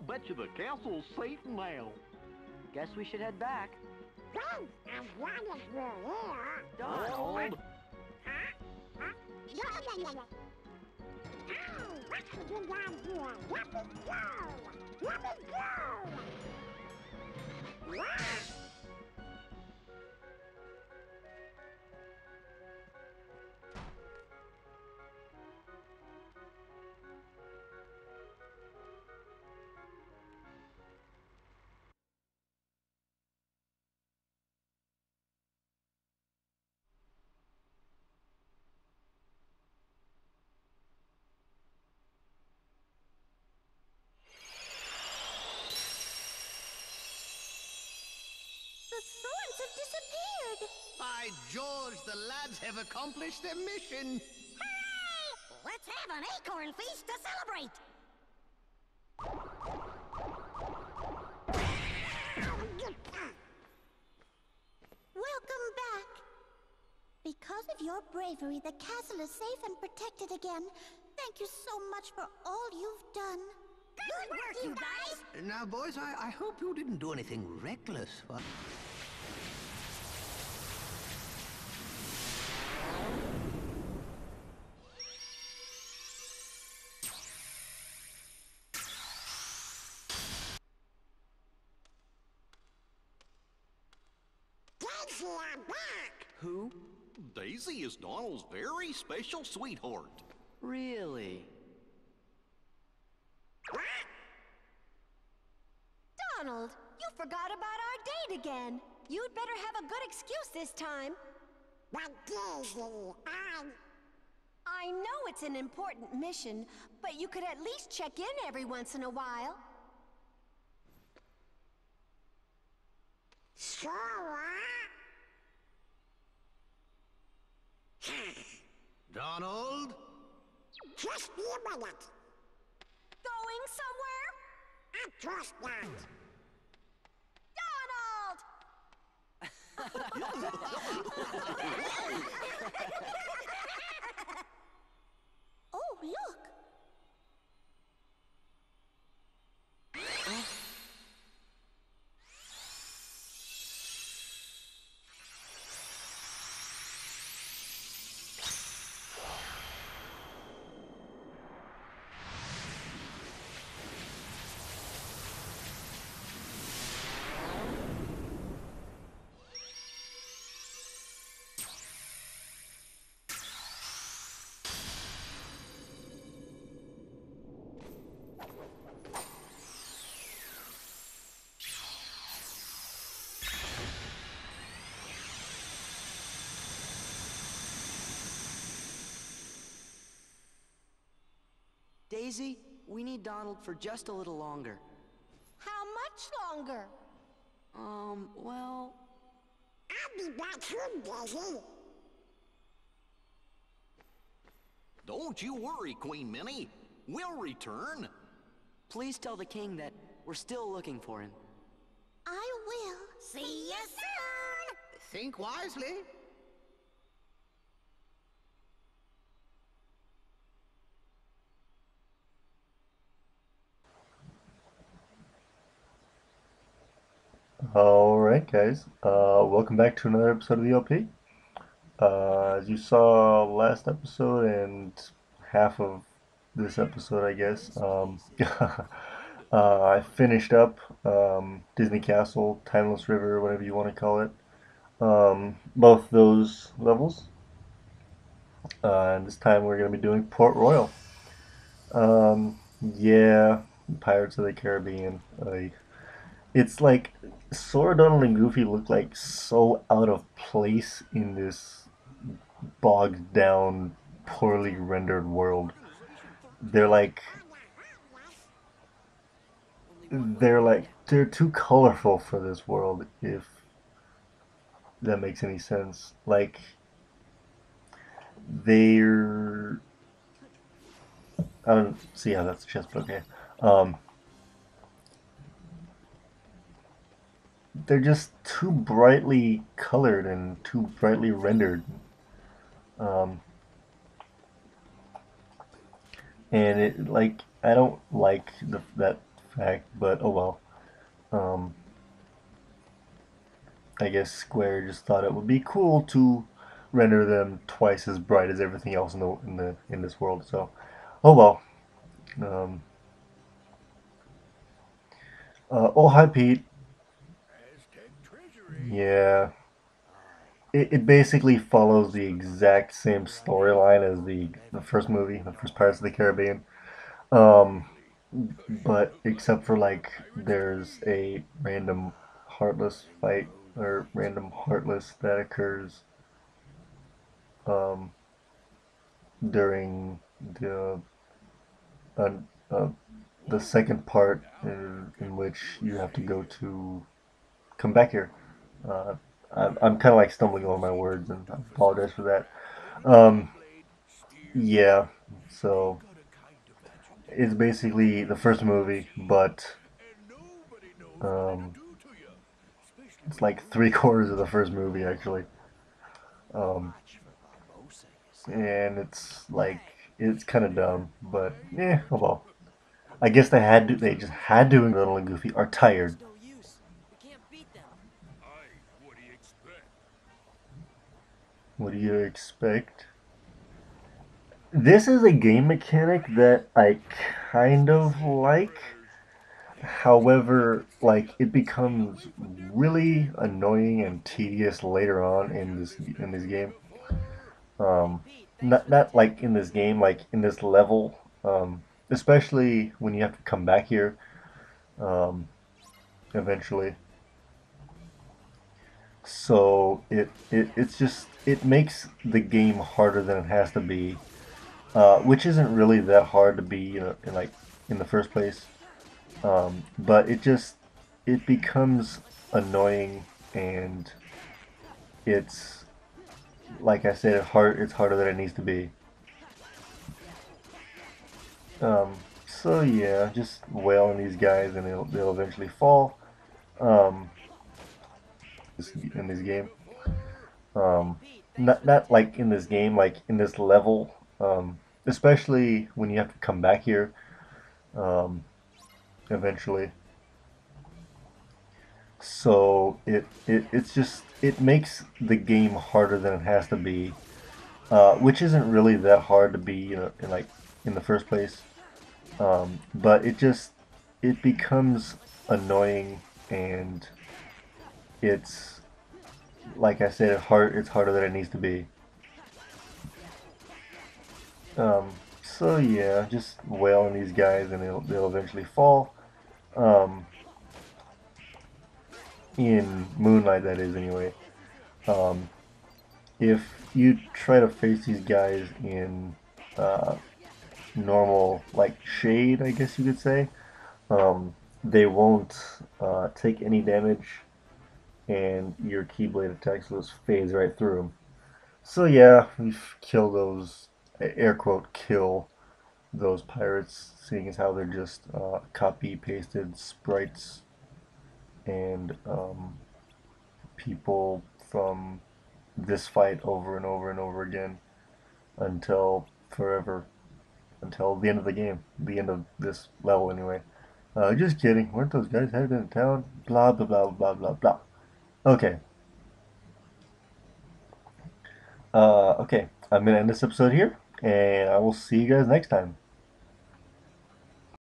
Bet you the castle's safe now. Guess we should head back. Well, as long as we're here. Donald! Huh? No. Oh, what could you down here? Let me go! Let me go! What? The thorns have disappeared. By George, the lads have accomplished their mission. Hooray! Let's have an acorn feast to celebrate. Welcome back. Because of your bravery, the castle is safe and protected again. Thank you so much for all you've done. Good work, you guys! Now, boys, I hope you didn't do anything reckless. Daisy, I'm back! Who? Daisy is Donald's very special sweetheart. Really? Donald, you forgot about our date again. You'd better have a good excuse this time. But Daisy, I know it's an important mission, but you could at least check in every once in a while. Sure. Donald? Just be a minute. Going somewhere? I trust not. Oh, look! Daisy, we need Donald for just a little longer. How much longer? Well... I'll be back soon, Daisy. Don't you worry, Queen Minnie. We'll return. Please tell the king that we're still looking for him. I will. See you soon! Think wisely. Alright guys, welcome back to another episode of the LP. As you saw last episode and half of this episode, I guess, I finished up Disney Castle, Timeless River, whatever you want to call it, both those levels, and this time we're going to be doing Port Royal. Yeah, Pirates of the Caribbean. It's like Sora, Donald, and Goofy look like so out of place in this bogged down, poorly rendered world. They're like they're too colorful for this world, if that makes any sense. Like they're I don't see how that's a chest, but okay. They're just too brightly colored and too brightly rendered. Um, and it like I don't like that fact, but oh well. Um, I guess Square just thought it would be cool to render them twice as bright as everything else in this world. So, oh well. Um, oh hi Pete. Yeah, it basically follows the exact same storyline as the first movie, the first Pirates of the Caribbean. Um, but except for like there's a random heartless fight or random heartless that occurs um, during uh, uh, the second part in which you have to go to come back here. Uh, I'm kind of like stumbling over my words, and I apologize for that. Um, yeah, so it's basically the first movie, but um, it's like three-quarters of the first movie actually. Um, and it's like it's kind of dumb, but yeah, oh well. I guess they just had to. Donald and Goofy are tired. No use. We can't beat them. What do you expect? This is a game mechanic that I kind of like. However, like it becomes really annoying and tedious later on in this game. Um, Pete, thanks for the not tip. like in this game, like in this level. Especially when you have to come back here. Um, eventually. So it's just it makes the game harder than it has to be, which isn't really that hard to be, in like in the first place. But it becomes annoying and it's like I said, it's harder than it needs to be. So yeah, just wail on these guys and they'll eventually fall. Um, in this game. Um, Pete, thanks for the not tip. like in this game, like in this level. Especially when you have to come back here. Um, eventually. So it makes the game harder than it has to be, which isn't really that hard to be, in like in the first place. But it becomes annoying and it's like I said, it's harder than it needs to be. So yeah, just wail on these guys and they'll eventually fall. Um, in Moonlight, that is anyway. Um, if you try to face these guys in uh, normal, like shade, I guess you could say, they won't take any damage, and your Keyblade attacks will just phase right through them. So yeah, we've killed those, air quote, kill those pirates, seeing as how they're just copy pasted sprites and people from this fight over and over and over again until forever, until the end of the game, the end of this level anyway. Just kidding. Weren't those guys headed into town? Blah blah blah blah blah blah. Okay. Okay. I'm gonna end this episode here, and I will see you guys next time.